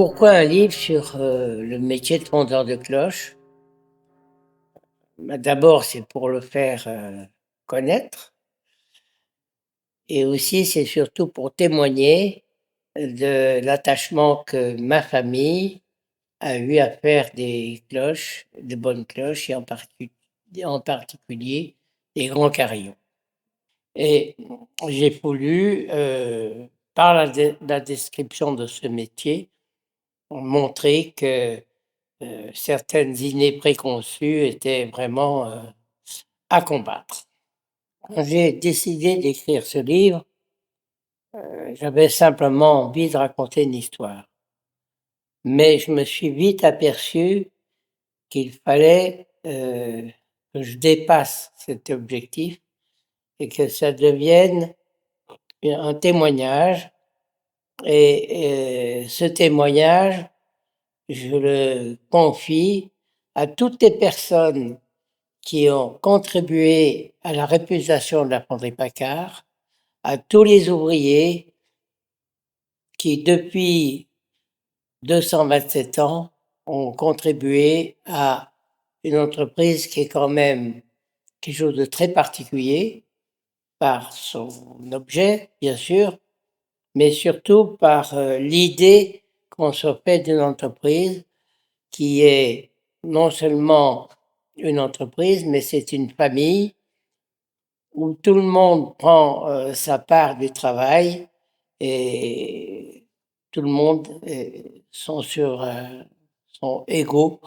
Pourquoi un livre sur le métier de fondeur de cloches? D'abord, c'est pour le faire connaître, et aussi c'est surtout pour témoigner de l'attachement que ma famille a eu à faire des cloches, de bonnes cloches, et en particulier des grands carillons. Et j'ai voulu, par la description de ce métier, montrer que certaines idées préconçues étaient vraiment à combattre. Quand j'ai décidé d'écrire ce livre, j'avais simplement envie de raconter une histoire. Mais je me suis vite aperçu qu'il fallait que je dépasse cet objectif et que ça devienne un témoignage. Et ce témoignage, je le confie à toutes les personnes qui ont contribué à la réputation de la Fonderie Paccard, à tous les ouvriers qui, depuis 227 ans, ont contribué à une entreprise qui est quand même quelque chose de très particulier par son objet, bien sûr, mais surtout par l'idée qu'on se fait d'une entreprise qui est non seulement une entreprise, mais c'est une famille où tout le monde prend sa part du travail et tout le monde sont égaux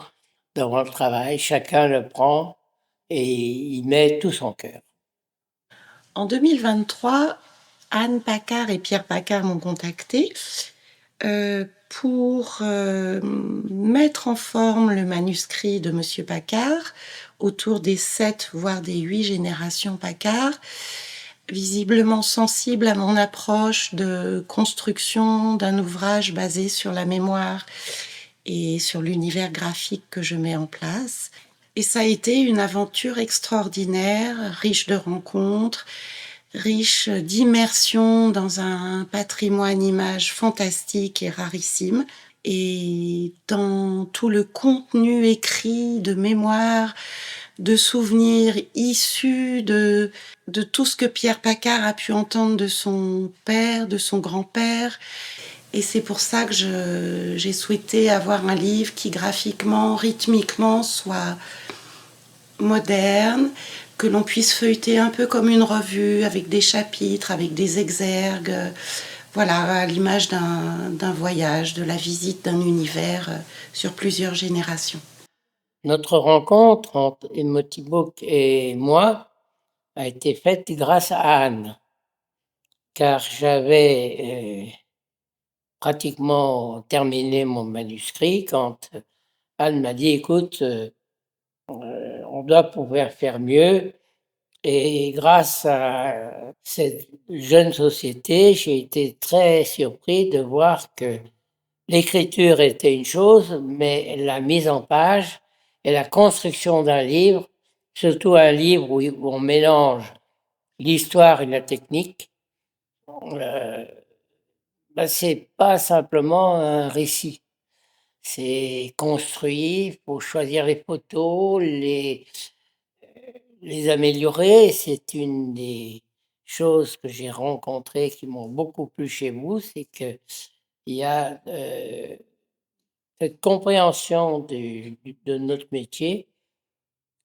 devant le travail, chacun le prend et il met tout son cœur. En 2023, Anne Paccard et Pierre Paccard m'ont contacté pour mettre en forme le manuscrit de Monsieur Paccard autour des 7 voire des 8 générations Paccard, visiblement sensible à mon approche de construction d'un ouvrage basé sur la mémoire et sur l'univers graphique que je mets en place. Et ça a été une aventure extraordinaire, riche de rencontres, riche d'immersion dans un patrimoine image fantastique et rarissime. Et dans tout le contenu écrit de mémoire, de souvenirs issus de tout ce que Pierre Paccard a pu entendre de son père, de son grand-père. Et c'est pour ça que j'ai souhaité avoir un livre qui graphiquement, rythmiquement soit moderne, que l'on puisse feuilleter un peu comme une revue, avec des chapitres, avec des exergues, voilà, à l'image d'un voyage, de la visite d'un univers sur plusieurs générations. Notre rencontre entre Emotibook et moi a été faite grâce à Anne, car j'avais pratiquement terminé mon manuscrit quand Anne m'a dit: «Écoute, on doit pouvoir faire mieux». Et grâce à cette jeune société, j'ai été très surpris de voir que l'écriture était une chose, mais la mise en page et la construction d'un livre, surtout un livre où on mélange l'histoire et la technique, euh, c'est pas simplement un récit. C'est construit, il faut choisir les photos, les améliorer. C'est une des choses que j'ai rencontrées qui m'ont beaucoup plu chez vous, c'est qu'il y a cette compréhension de notre métier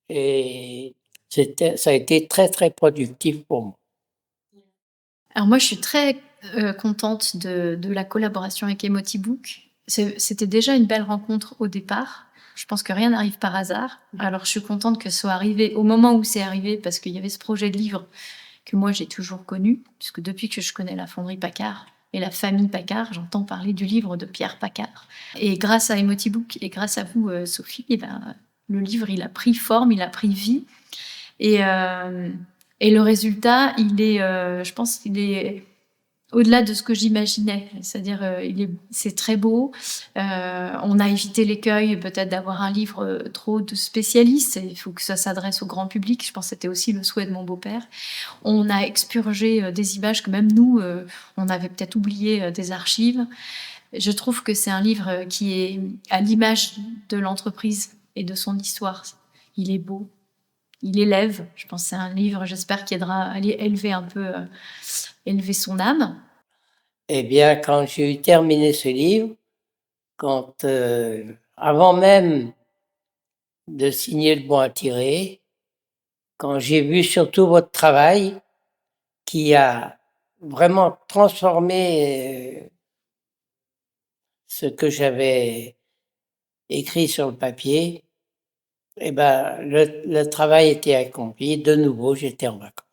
et ça a été très, très productif pour moi. Alors moi, je suis très, contente de la collaboration avec Emotibook. C'était déjà une belle rencontre au départ. Je pense que rien n'arrive par hasard. Alors je suis contente que ce soit arrivé au moment où c'est arrivé parce qu'il y avait ce projet de livre que moi j'ai toujours connu, puisque depuis que je connais la fonderie Paccard et la famille Paccard, j'entends parler du livre de Pierre Paccard. Et grâce à Emotibook et grâce à vous, Sophie, eh ben, le livre, il a pris forme, il a pris vie et le résultat, je pense qu'il est au-delà de ce que j'imaginais. C'est-à-dire, c'est très beau. On a évité l'écueil peut-être d'avoir un livre trop de spécialistes. Il faut que ça s'adresse au grand public. Je pense que c'était aussi le souhait de mon beau-père. On a expurgé des images que même nous, on avait peut-être oublié des archives. Je trouve que c'est un livre qui est à l'image de l'entreprise et de son histoire. Il est beau, il élève. Je pense que c'est un livre, j'espère, qui aidera à élever un peu, élever son âme. Eh bien, quand j'ai eu terminé ce livre, quand, avant même de signer le bon à tirer, quand j'ai vu surtout votre travail qui a vraiment transformé ce que j'avais écrit sur le papier, eh ben, le travail était accompli. De nouveau, j'étais en vacances.